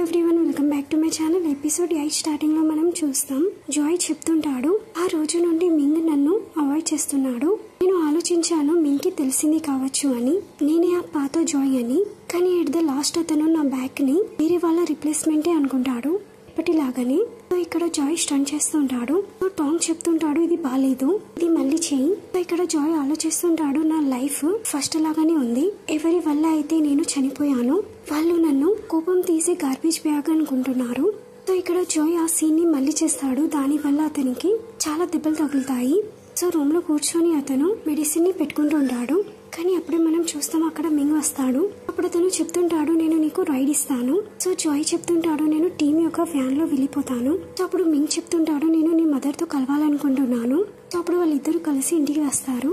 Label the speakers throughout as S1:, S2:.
S1: Everyone, welcome back to my channel. Episode 8 starting లో మనం చూస్తాం. జాయ్ చెప్తుంటాడు, ఆ రోజు నుండి మింగ్ నన్ను అవాయిడ్ చేస్తున్నాడు. నేను ఆలోచించాను మింగ్ కి తెలిసింది కావచ్చు అని, నేనే ఆ పాత జాయ్ అని. కానీ ఎట్ ద లాస్ట్ అతను నా బ్యాక్ ని వేరే వాళ్ళ రిప్లేస్మెంటే అనుకుంటాడు ఇప్పటిలాగానే. ఇక్కడ జాయ్ స్టన్ చేస్తుంటాడు. టాంగ్ చెప్తుంటాడు, ఇది బాలేదు, ఇది మళ్ళీ చేయి. ఇక్కడ జాయ్ ఆలోచిస్తుంటాడు, నా లైఫ్ ఫస్ట్ లాగానే ఉంది, ఎవరి వల్ల అయితే నేను చనిపోయాను వాళ్ళు నన్ను కోపం తీసి గార్బేజ్ బ్యాగ్ అనుకుంటున్నారు. ఇక్కడ జాయ్ ఆ సీన్ ని మళ్ళీ చేస్తాడు. దాని వల్ల అతనికి చాలా దెబ్బలు తగులుతాయి. రూమ్ లో కూర్చొని అతను మెడిసిన్ ని పెట్టుకుంటుంటాడు. కానీ అప్పుడే మనం చూస్తాం అక్కడ మింగ్ వస్తాడు. అప్పుడు అతను చెప్తుంటాడు, నేను నీకు రైడ్ ఇస్తాను. జాయ్ చెప్తుంటాడు, నేను టీం యొక్క వ్యాన్ లో వెళ్ళిపోతాను. అప్పుడు మింగ్ చెప్తుంటాడు, నేను నీ మదర్ తో కలవాలనుకుంటున్నాను. అప్పుడు వాళ్ళిద్దరు కలిసి ఇంటికి వస్తారు.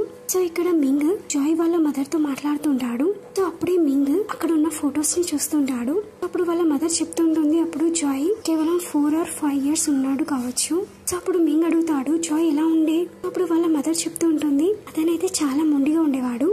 S1: ఇక్కడ మింగ్ జాయ్ వాళ్ళ మదర్ తో మాట్లాడుతుంటాడు. అప్పుడే మింగ్ అక్కడ ఉన్న ఫొటోస్ ని చూస్తుంటాడు. అప్పుడు వాళ్ళ మదర్ చెప్తుంటుంది, అప్పుడు జాయ్ కేవలం 4 or 5 years ఉన్నాడు కావచ్చు. అప్పుడు మింగ్ అడుగుతాడు, జాయ్ ఎలా ఉండే? అప్పుడు వాళ్ళ మదర్ చెప్తూ ఉంటుంది, అతనైతే చాలా మొండిగా ఉండేవాడు,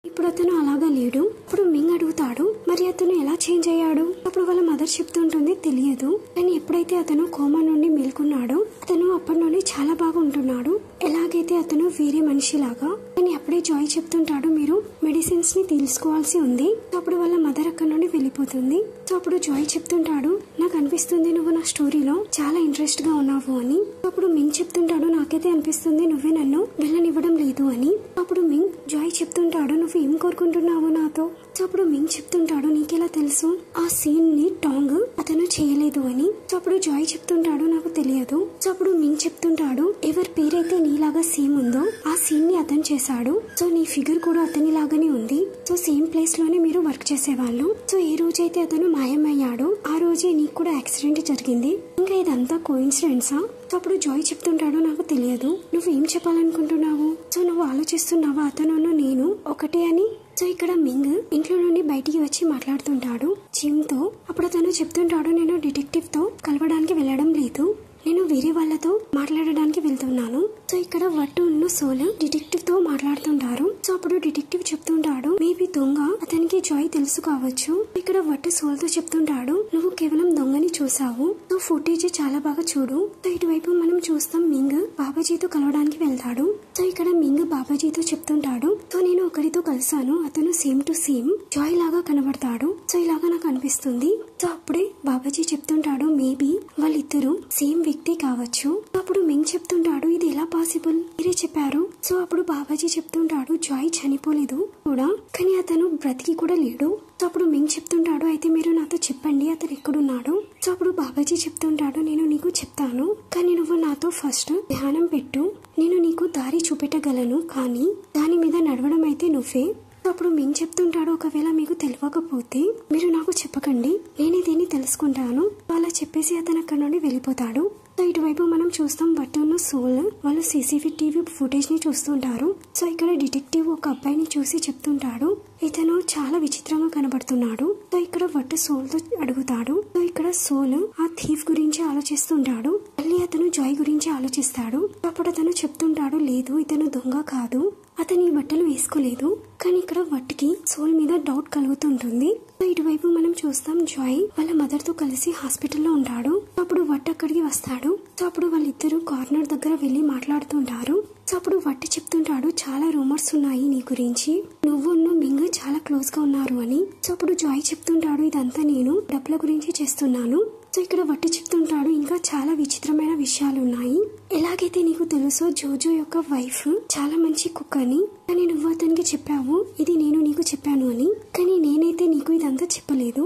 S1: ఇప్పుడు అతను అలాగా లేడు. అప్పుడు మింగ్ అడుగుతాడు, మరి అతను ఎలా చేంజ్ అయ్యాడు? అప్పుడు వాళ్ళ మదర్ చెప్తుంటుంది, తెలియదు, కానీ ఎప్పుడైతే అతను కోమా నుండి మేల్కొన్నాడో అతను అప్పటి నుండి చాలా బాగా ఉంటున్నాడు, ఎలాగైతే అతను వేరే మనిషిలాగా. కానీ అప్పుడే జాయ్ చెప్తుంటాడు, మీరు మెడిసిన్స్ ని తీసుకోవాల్సి ఉంది. అప్పుడు వాళ్ళ మదర్ అక్కడ నుండి వెళ్ళిపోతుంది. అప్పుడు జాయ్ చెప్తుంటాడు, నాకు అనిపిస్తుంది నువ్వు నా స్టోరీలో చాలా ఇంట్రెస్ట్ గా ఉన్నావు అని. అప్పుడు మింగ్ చెప్తుంటాడు, నాకైతే అనిపిస్తుంది నువ్వే నన్ను వెళ్ళనివ్వడం లేదు అని. అప్పుడు మింగ్ జాయ్ చెప్తుంటాడు, నువ్వు ఏం కోరుకుంటున్నావు నాతో? అప్పుడు మింగ్ చెప్తుంటాడు, నీకెలా తెలుసు ఆ సీన్ ని టాంగ్ అతను చేయలేదు అని. అప్పుడు జాయ్ చెప్తుంటాడు, నాకు తెలియదు. అప్పుడు మింగ్ చెప్తుంటాడు, ఎవరి పేరైతే నీలాగా సేమ్ ఉందో ఆ సీన్ ని అతను చేశాడు. నీ ఫిగర్ కూడా అతని లాగానే ఉంది. సేమ్ ప్లేస్ లోనే మీరు వర్క్ చేసేవాళ్ళు. ఏ రోజైతే అతను మాయమయ్యాడో ఆ రోజే నీకు కూడా యాక్సిడెంట్ జరిగింది. ఇంకా ఇదంతా కోఇన్సిడెన్సా? అప్పుడు జాయ్ చెప్తుంటాడు, నాకు తెలియదు, నువ్వు ఏం చెప్పాలనుకుంటున్నావు? నువ్వు ఆలోచిస్తున్నావా అతను నేను ఒకటే అని? ఇక్కడ మింగ్ ఇంట్లో నుండి బయటికి వచ్చి మాట్లాడుతుంటాడు జిమ్ తో. అప్పుడు అతను చెప్తుంటాడు, నేను డిటెక్టివ్ తో కలవడానికి వెళ్ళడం లేదు, నేను వేరే వాళ్ళతో మాట్లాడడానికి వెళ్తున్నాను. ఇక్కడ వట్టు ఉన్న సోల్ డిటెక్టివ్ తో మాట్లాడుతుంటారు. అప్పుడు డిటెక్టివ్ చెప్తుంటాడు, మేబీ దొంగ అతనికి జాయ్ తెలుసు కావచ్చు. ఇక్కడ వట్టు సోల్ తో చెప్తుంటాడు, నువ్వు కేవలం దొంగని చూసావు, ఫుటేజ్ చాలా బాగా చూడు. ఇటువైపు మనం చూస్తాం మింగ్ బాబాజీతో కలవడానికి వెళ్తాడు. ఇక్కడ మింగ్ బాబాజీతో చెప్తుంటాడు, నేను ఒకరితో కలిసాను, అతను సేమ్ టు సేమ్ జాయ్ లాగా కనబడతాడు, ఇలాగా నాకు అనిపిస్తుంది. అప్పుడే బాబాజీ చెప్తుంటాడు, మేబీ వాళ్ళిద్దరు సేమ్ వ్యక్తి కావచ్చు. అప్పుడు మింగ్ చెప్తుంటాడు, ఇది ఎలా పాసిబుల్, మీరే చెప్పారు. అప్పుడు బాబాజీ చెప్తుంటాడు, జాయ్ చనిపోలేదు కూడా, కానీ అతను బ్రతికి కూడా లేడు. అప్పుడు మింగ్ చెప్తుంటాడు, అయితే మీరు నాతో చెప్పండి అతను ఎక్కడున్నాడు. అప్పుడు బాబాజీ చెప్తుంటాడు, నేను నీకు చెప్తాను, కానీ నువ్వు నాతో ఫస్ట్ ధ్యానం పెట్టు, నేను నీకు దారి చూపెట్టగలను, కానీ దాని మీద నడవడం అయితే నువ్వే. అప్పుడు మింగ్ చెప్తుంటాడు, ఒకవేళ మీకు తెలియకపోతే మీరు నాకు చెప్పకండి, నేనే దీన్ని తెలుసుకుంటాను. అలా చెప్పేసి అతను అక్కడ నుండి వెళ్ళిపోతాడు. ఇటువైపు మనం చూస్తాం బట్టున్న సోల్ వాళ్ళు CCTV ఫుటేజ్ ని చూస్తుంటారు. ఇక్కడ డిటెక్టివ్ ఒక అబ్బాయిని చూసి చెప్తుంటాడు, ఇతను చాలా విచిత్రంగా కనబడుతున్నాడు. ఇక్కడ వట్టు సోల్ తో అడుగుతాడు. ఇక్కడ సోల్ ఆ థీఫ్ గురించి ఆలోచిస్తుంటాడు, మళ్ళీ అతను జాయ్ గురించి ఆలోచిస్తాడు. అప్పుడు అతను చెప్తుంటాడు, లేదు ఇతను దొంగ కాదు, అతను ఈ బట్టలు వేసుకోలేదు. కానీ ఇక్కడ వట్టుకి సోల్ మీద డౌట్ కలుగుతుంటుంది. ఇటువైపు మనం చూస్తాం జాయ్ వాళ్ళ మదర్ తో కలిసి హాస్పిటల్లో ఉంటాడు. అప్పుడు వట్టు అక్కడికి వస్తాడు. అప్పుడు వాళ్ళిద్దరు కార్నర్ దగ్గర వెళ్లి మాట్లాడుతుంటారు. అప్పుడు వట్టు చెప్తుంటాడు, చాలా రూమర్స్ ఉన్నాయి నీ గురించి, నువ్వు మింగ్ చాలా క్లోజ్ గా ఉన్నారు అని. అప్పుడు జాయ్ చెప్తుంటాడు, ఇదంతా నేను డబ్బుల గురించి చేస్తున్నాను. ఇక్కడ వట్టు చెప్తుంటాడు, ఇంకా చాలా విచిత్రమైన విషయాలు ఉన్నాయి. ఎలాగైతే నీకు తెలుసో జోజో యొక్క వైఫ్ చాలా మంచి కుక్ అని, కానీ నువ్వు అతనికి చెప్పావు ఇది నేను నీకు చెప్పాను అని, కానీ నేనైతే నీకు ఇదంతా చెప్పలేదు.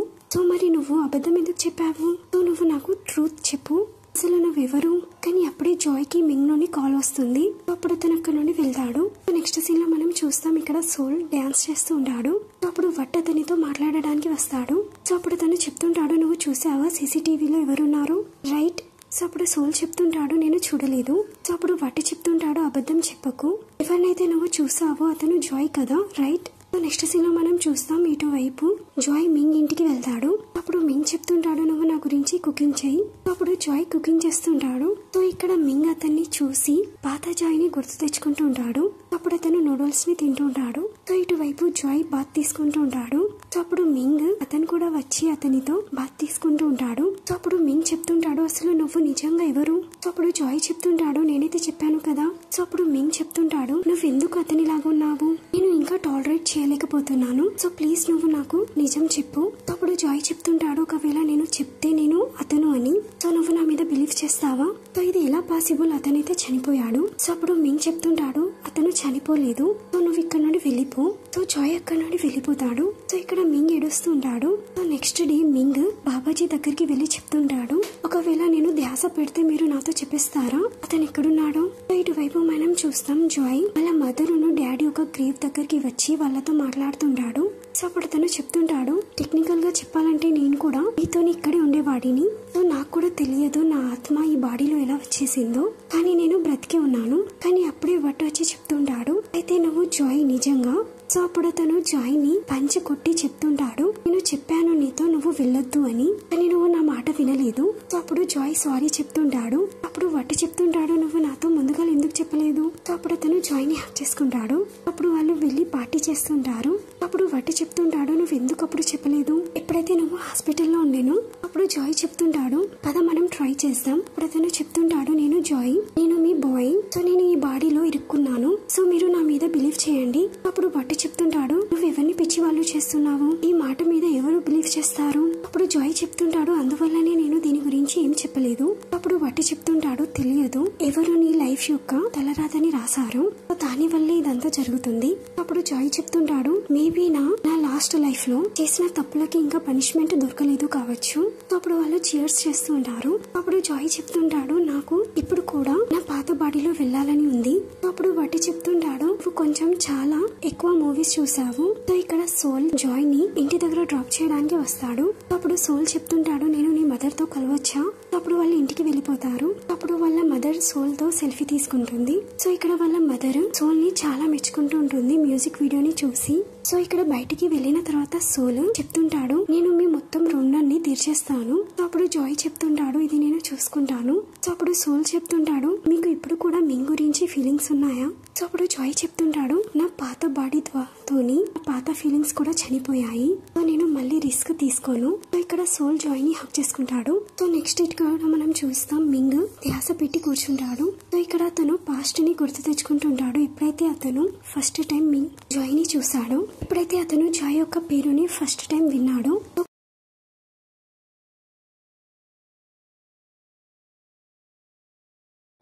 S1: మరి నువ్వు అబద్ధం ఎందుకు చెప్పావు? నువ్వు నాకు ట్రూత్ చెప్పు, అసలు నువ్వెవరు? కానీ అప్పుడే జాయ్ కి మింగ్ నుండి కాల్ వస్తుంది. అప్పుడు అతను అక్కడ నుండి వెళ్తాడు. నెక్స్ట్ సీన్ లో మనం చూస్తాం ఇక్కడ సోల్ డాన్స్ చేస్తూ ఉంటాడు. అప్పుడు వట్టు అతనితో మాట్లాడడానికి వస్తాడు. అప్పుడు అతను చెప్తుంటాడు, నువ్వు చూసావా CCTVలో ఎవరున్నారు, రైట్? అప్పుడు సోల్ చెప్తుంటాడు, నేను చూడలేదు. అప్పుడు వట్టు చెప్తుంటాడు, అబద్ధం చెప్పకు, ఎవరినైతే నువ్వు చూసావో అతను జాయ్ కదా, రైట్? నెక్స్ట్ సీన్ లో మనం చూస్తాం ఇటువైపు జాయ్ మింగ్ ఇంటికి వెళ్తాడు. అప్పుడు మింగ్ చెప్తుంటాడు, నువ్వు నా గురించి కుకింగ్ చేయి. అప్పుడు జాయ్ కుకింగ్ చేస్తుంటాడు. ఇక్కడ మింగ్ అతన్ని చూసి పాత జాయ్ ని గుర్తు తెచ్చుకుంటూ ఉంటాడు. అప్పుడు అతను నూడిల్స్ ని తింటుంటాడు. ఇటువైపు జాయ్ బాత్ తీసుకుంటూ ఉంటాడు. సో అప్పుడు మింగ్ అతను కూడా వచ్చి అతనితో బాత్ తీసుకుంటూ ఉంటాడు. సో అప్పుడు మింగ్ చెప్తుంటాడు, అసలు నువ్వు నిజంగా ఎవరు? సో అప్పుడు జాయ్ చెప్తుంటాడు, నేనైతే చెప్పాను కదా. సో అప్పుడు మింగ్ చెప్తుంటాడు, నువ్వు ఎందుకు అతనిలాగా ఉన్నావు? నేను ఇంకా టాలరేట్ చేయలేకపోతున్నాను. సో ప్లీజ్ నువ్వు నాకు నిజం చెప్పు. సో అప్పుడు జాయ్ చెప్తుంటాడు, ఒకవేళ నేను చెప్తే నేను అతను అని, సో నువ్వు నా మీద బిలీవ్ చేస్తావా? సో ఇది ఎలా పాసిబుల్? అతనైతే చనిపోయాడు. సో అప్పుడు మింగ్ చెప్తుంటాడు, అతను చనిపోలేదు, సో నువ్వు ఇక్కడ నుండి వెళ్ళిపో. సో జాయ్ అక్కడ నుండి వెళ్ళిపోతాడు. సో ఇక్కడ మింగ్ ఏడుస్తూ ఉంటాడు. So next day Ming Babaji దగ్గరికి వెళ్లి చెప్తుంటాడు, ఒకవేళ నేను ధ్యాస పెడితే మీరు నాతో చెప్పేస్తారా అతను ఎక్కడున్నాడో? సో ఇటువైపు మనం చూస్తాం, జాయ్ వాళ్ళ మదర్ డాడీ ఒక గ్రేవ్ దగ్గరికి వచ్చి వాళ్ళతో మాట్లాడుతుంటాడు. సో అప్పుడు తను చెప్తుంటాడు, టెక్నికల్ గా చెప్పాలంటే నేను కూడా మీతో ఇక్కడే ఉండేవాడిని. సో నాకు కూడా తెలియదు నా ఆత్మ ఈ బాడీలో ఎలా వచ్చేసిందో, కానీ నేను బ్రతికే ఉన్నాను. కానీ అప్పుడే వట్టు వచ్చి చెప్తుంటాడు, అయితే నువ్వు జాయ్ నిజంగా? సో అప్పుడు అతను జాయ్ ని పంచి కొట్టి చెప్తుంటాడు, నేను చెప్పాను నీతో నువ్వు వెళ్ళొద్దు అని, కానీ నువ్వు నా మాట వినలేదు. సో అప్పుడు జాయ్ సారీ చెప్తుంటాడు. అప్పుడు వట్టు చెప్తుంటాడు, నువ్వు నాతో ముందుగా ఎందుకు చెప్పలేదు? సో అప్పుడు అతను జాయ్ ని హక్ చేసుకుంటాడు. అప్పుడు వాళ్ళు వెళ్లి పార్టీ చేస్తుంటారు. అప్పుడు వట్టు చెప్తుంటాడు, నువ్వు ఎందుకు అప్పుడు చెప్పలేదు? ఎప్పుడైతే నువ్వు హాస్పిటల్లో ఉండేను అప్పుడు జాయ్ చెప్తుంటాడు, పద మనం ట్రై చేద్దాం. అప్పుడు అతను చెప్తుంటాడు, నేను జాయ్, నేను మీ బాయ్, సో నేను ఈ బాడీలో ఇరుక్కున్నాను, సో మీరు నా మీద బిలీవ్ చేయండి. అప్పుడు వట్టు చెప్తుంటాడు, నువ్వు ఎవరిని పిచ్చి వాళ్ళు చేస్తున్నావు? ఈ మాట మీద ఎవరు బిలీవ్ చేస్తారు? అప్పుడు జాయ్ చెప్తుంటాడు, అందువల్లనే నేను దీని గురించి ఏం చెప్పలేదు. అప్పుడు వట్టు చెప్తుంటాడు, తెలియదు, ఎవరు నీ లైఫ్ యొక్క తలరాతని రాశారు, దాని వల్లే ఇదంతా జరుగుతుంది. అప్పుడు జాయ్ చెప్తుంటాడు, మేబీ నా లాస్ట్ లైఫ్ లో చేసిన తప్పులకి ఇంకా పనిష్మెంట్ దొరకలేదు కావచ్చు. అప్పుడు వాళ్ళు చీర్స్ చేస్తూ ఉంటారు. అప్పుడు జాయ్ చెప్తుంటాడు, నాకు ఇప్పుడు కూడా నా పాత బాడీలో వెళ్ళాలని ఉంది. అప్పుడు వట్టి చెప్తుంటాడు, నువ్వు కొంచెం చాలా ఎక్కువ మూవీస్ చూసావు. సో ఇక్కడ సోల్ జాయ్ ని ఇంటి దగ్గర డ్రాప్ చేయడానికి వస్తాడు. అప్పుడు సోల్ చెప్తుంటాడు, నేను నీ మదర్ తో కలవచ్చా? అప్పుడు వాళ్ళు ఇంటికి వెళ్ళిపోతారు. అప్పుడు వాళ్ళ మదర్ సోల్ తో సెల్ఫీ తీసుకుంటుంది. సో ఇక్కడ వాళ్ళ మదర్ సోల్ ని చాలా మెచ్చుకుంటూ ఉంటుంది మ్యూజిక్ వీడియోని చూసి. సో ఇక్కడ బయటికి వెళ్ళిన తర్వాత సోల్ చెప్తుంటాడు, నేను మీ మొత్తం రుణాన్ని తీర్చేస్తాను. సో అప్పుడు జాయ్ చెప్తుంటాడు, ఇది నేను చూసుకుంటాను. సో అప్పుడు సోల్ చెప్తుంటాడు, మీకు ఇప్పుడు కూడా మింగ్ గురించి ఫీలింగ్స్ ఉన్నాయా? సో అప్పుడు జాయ్ చెప్తుంటాడు, నా పాత బాడీ తోని పాత ఫీలింగ్స్ కూడా చనిపోయాయి, సో నేను మళ్ళీ రిస్క్ తీసుకోను. సో ఇక్కడ సోల్ జాయ్ ని హక్ చేసుకుంటాడు. సో నెక్స్ట్ ఇక్కడ మనం చూస్తాం, మింగ్ ధ్యాస పెట్టి కూర్చుంటాడు. సో ఇక్కడ అతను పాస్ట్ ని గుర్తు తెచ్చుకుంటుంటాడు. ఎప్పుడైతే అతను ఫస్ట్ టైం మింగ్ జాయ్ ని చూసాడో, ఎప్పుడైతే అతను జాయ్ యొక్క పేరుని ఫస్ట్ టైం విన్నాడో,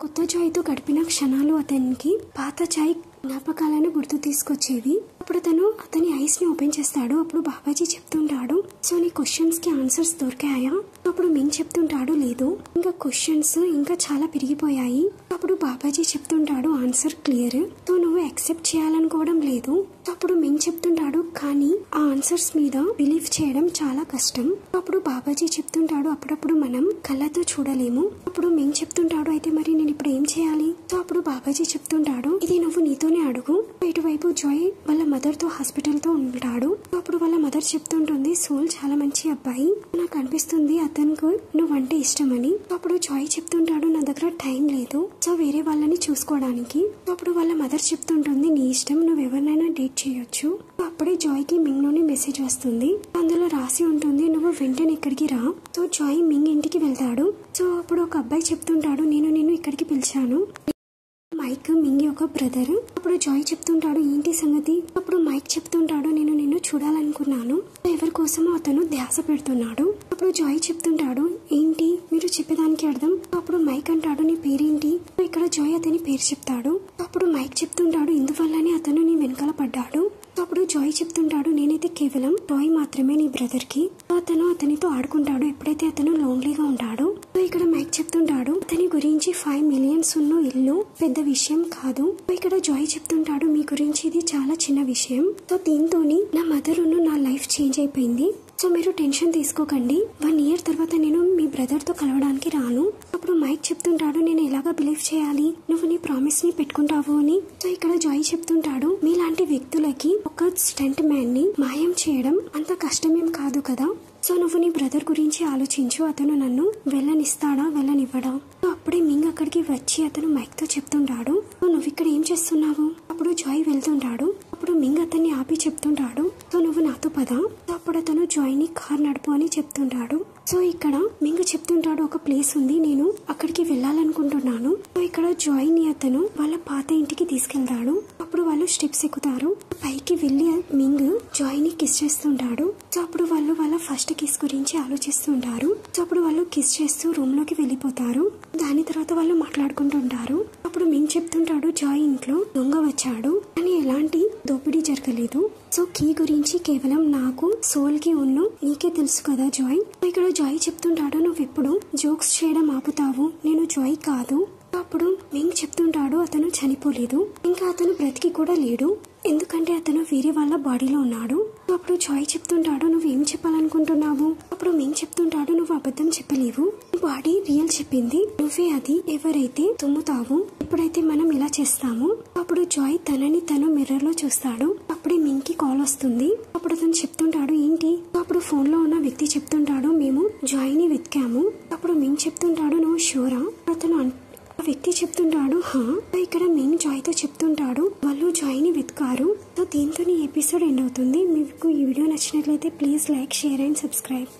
S1: కొత్త జాయ్ తో గడిపిన క్షణాలు అతనికి పాత జాయ్ జ్ఞాపకాలను గుర్తు తీసుకొచ్చేవి. అప్పుడు అతని ఐస్ ని ఓపెన్ చేస్తాడు. అప్పుడు బాబాజీ చెప్తుంటాడు, సో నీ క్వశ్చన్స్ కి ఆన్సర్స్ దొరికాయా? అప్పుడు మింగ్ చెప్తుంటాడు, లేదు, ఇంకా క్వశ్చన్స్ ఇంకా చాలా పెరిగిపోయాయి. అప్పుడు బాబాజీ చెప్తుంటాడు, ఆన్సర్ క్లియర్, సో నువ్వు యాక్సెప్ట్ చేయాలనుకోవడం లేదు. అప్పుడు మింగ్ చెప్తుంటాడు, కానీ ఆ ఆన్సర్స్ మీద బిలీవ్ చేయడం చాలా కష్టం. అప్పుడు బాబాజీ చెప్తుంటాడు, అప్పుడప్పుడు మనం కళ్ళతో చూడలేము. అప్పుడు మింగ్ చెప్తుంటాడు, అయితే మరి నేను ఇప్పుడు ఏం చేయాలి? సో అప్పుడు బాబాజీ చెప్తుంటాడు, ఇది నువ్వు నీతోనే అడుగు. ఇటువైపు జాయ్ వాళ్ళ మదర్ తో హాస్పిటల్ తో ఉంటాడు. అప్పుడు వాళ్ళ మదర్ చెప్తుంటుంది, సోల్ చాలా మంచి అబ్బాయి, నాకు అనిపిస్తుంది అతనికి నువ్వంటే ఇష్టమని. అప్పుడు జాయ్ చెప్తుంటాడు, నా దగ్గర టైం లేదు, సో వేరే వాళ్ళని చూసుకోవడానికి. అప్పుడు వాళ్ళ మదర్ చెప్తుంటుంది, నీ ఇష్టం, నువ్వు ఎవరినైనా డేట్ చేయొచ్చు. అప్పుడే జాయ్ కి మింగ్ నుండి మెసేజ్ వస్తుంది. అందులో రాసి ఉంటుంది, నువ్వు వెంటనే ఇక్కడికి రా. సో జాయ్ మింగ్ ఇంటికి వెళ్తాడు. సో అప్పుడు ఒక అబ్బాయి చెప్తుంటాడు, నేను నిన్ను ఇక్కడికి పిలిచాను, మైక్ మింగి ఒక బ్రదర్. అప్పుడు జాయ్ చెప్తుంటాడు, ఏంటి సంగతి? అప్పుడు మైక్ చెప్తుంటాడు, నేను నిన్ను చూడాలనుకున్నాను, ఎవరి కోసమో అతను ధ్యాస పెడుతున్నాడు. అప్పుడు జాయ్ చెప్తుంటాడు, ఏంటి మీరు చెప్పేదానికి అర్థం? అప్పుడు మైక్ అంటాడు, నీ పేరేంటి? ఇక్కడ జాయ్ అతని పేరు చెప్తాడు. అప్పుడు మైక్ చెప్తుంటాడు, ఇందువల్లనే అతను నీ వెనకాల పడ్డాడు. అప్పుడు జాయ్ చెప్తుంటాడు, నేనైతే కేవలం టాయ్ మాత్రమే నీ బ్రదర్ కి, అతను అతనితో ఆడుకుంటాడు ఎప్పుడైతే అతను లోన్లీగా ఉంటాడు. ఇక్కడ మైక్ చెప్తుంటాడు, అతని గురించి 5 మిలియన్స్ ఉన్న ఇల్లు పెద్ద విషయం కాదు. ఇక్కడ జాయ్ చెప్తుంటాడు, మీ గురించి ఇది చాలా చిన్న విషయం, సో దీంతోని నా మదర్ నా లైఫ్ చేంజ్ అయిపోయింది, సో మీరు టెన్షన్ తీసుకోకండి, 1 ఇయర్ తర్వాత నేను మీ బ్రదర్ తో కలవడానికి రాను. అప్పుడు మైక్ చెప్తుంటాడు, నేను ఎలాగా బిలీవ్ చేయాలి నువ్వు నీ ప్రామిస్ ని పెట్టుకుంటావు అని. సో ఇక్కడ జాయ్ చెప్తుంటాడు, మీలాంటి వ్యక్తులకి ఒక స్టంట్ మ్యాన్ ని మాయం చేయడం అంత కష్టమేం కాదు కదా, సో నువ్వు నీ బ్రదర్ గురించి ఆలోచించు, అతను నన్ను వెళ్ళనిస్తాడా వెళ్ళనివ్వడా? అప్పుడే మింగ్ అక్కడికి వచ్చి అతను మైక్ తో చెప్తుంటాడు, నువ్వు ఇక్కడ ఏం చేస్తున్నావు? అప్పుడు జాయ్ వెళ్తుంటాడు. అప్పుడు మింగ్ అతన్ని ఆపి చెప్తుంటాడు, సో నువ్వు నాతో పద. అప్పుడు అతను జాయ్ ని కార్ నడుపు అని చెప్తుంటాడు. సో ఇక్కడ మింగ్ చెప్తుంటాడు, ఒక ప్లేస్ ఉంది, నేను అక్కడికి వెళ్ళాలనుకుంటున్నాను. సో ఇక్కడ జాయ్ ని అతను వాళ్ళ పాత ఇంటికి తీసుకెళ్తాడు. అప్పుడు వాళ్ళు స్టెప్స్ ఎక్కుతారు. పైకి వెళ్లి మింగ్ జాయ్ ని కిస్ చేస్తుంటాడు. సో అప్పుడు వాళ్ళు వాళ్ళ ఫస్ట్ కిస్ గురించి ఆలోచిస్తుంటారు. సో అప్పుడు వాళ్ళు కిస్ చేస్తూ రూమ్ లోకి వెళ్ళిపోతారు. దాని తర్వాత వాళ్ళు మాట్లాడుకుంటుంటారు. అప్పుడు మింగ్ చెప్తుంటాడు, జాయ్ ఇంట్లో దొంగ వచ్చాడు కానీ ఎలాంటి దోపిడీ జరగలేదు. సో కీ గురించి కేవలం నాకు, సోల్ కి ఉన్ను నీకే తెలుసు కదా జాయ్. ఇక్కడ జాయ్ చెప్తుంటాడు, నువ్వు ఎప్పుడు జోక్స్ చేయడం ఆపుతావు, నేను జాయ్ కాదు. అప్పుడు మింగ్ చెప్తుంటాడు, అతను చనిపోలేదు, ఇంకా అతను బ్రతికి కూడా లేడు, ఎందుకంటే అతను వేరే వాళ్ళ బాడీలో ఉన్నాడు. అప్పుడు జాయ్ చెప్తుంటాడు, నువ్వేం చెప్పాలనుకుంటున్నావు. అప్పుడు మింగ్ చెప్తుంటాడు, నువ్వు అబద్ధం చెప్పలేవు, బాడీ రియల్ చెప్పింది, నువ్వే అది ఎవరైతే తుమ్ముతావు. ఎప్పుడైతే మనం ఇలా చేస్తాము అప్పుడు జాయ్ తనని తను మిర్రర్ లో చూస్తాడు. అప్పుడే మింగ్ కి కాల్ వస్తుంది. అప్పుడు అతను చెప్తుంటాడు, ఏంటి. అప్పుడు ఫోన్ లో ఉన్న వ్యక్తి చెప్తుంటాడు, మేము జాయ్ ని వెతికాము. అప్పుడు మింగ్ చెప్తుంటాడు, నువ్వు షూరా. అతను ఆ వ్యక్తి చెప్తుంటాడు, హా. ఇక్కడ మింగ్ జాయ్ తో చెప్తుంటాడు, వాళ్ళు జాయ్ ని వెతికారు. సో దీంతో ఈ ఎపిసోడ్ ఎండ్ అవుతుంది. మీకు ఈ వీడియో నచ్చినట్లయితే please like, share and subscribe.